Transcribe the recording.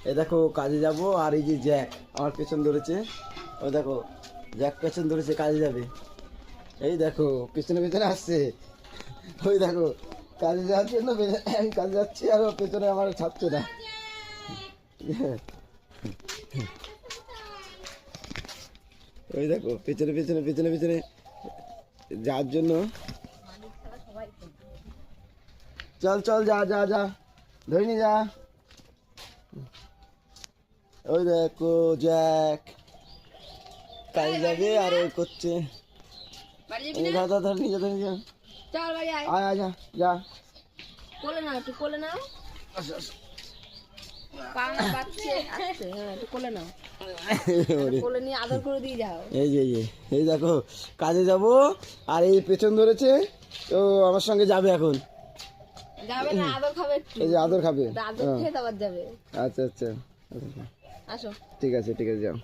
এই দেখো কাজে যাব, আর এই যে জ্যাক আমার পেছন ধরেছে, ওই দেখো জ্যাক পেছন ধরেছে, কাজে যাবে। এই দেখো পেছনে পেছনে আসছে, ওই দেখো কাজে যাওয়ার জন্য আমি কাজে যাচ্ছি, আর ও পেছনে আমার ছাড়ছে না। ওই দেখো পেছনে পেছনে পেছনে পেছনে যাওয়ার জন্য। চল চল যা যা যা, ধরিনি যা। ওই দেখো জ্যাক কাজে যাবে, আর ওই করছে। ধর নিজে ধর নিজে, আয় আয় যা যা, কোলে নাও, একটু কোলে নাও। পা বাচ্চা আসছে, হ্যাঁ একটু কোলে নাও, কোলে নিয়ে আদর করে দিয়ে যাও। এই যে এই দেখো কাজে যাব, আর এই পেছন ধরেছে, তো আমার সঙ্গে যাবে এখন। যাবে না, আদর খাবে একটু। এই যে আদর খাবে, আদর খেয়ে আবার যাবে। আচ্ছা আচ্ছা, আসো। ঠিক আছে যাও।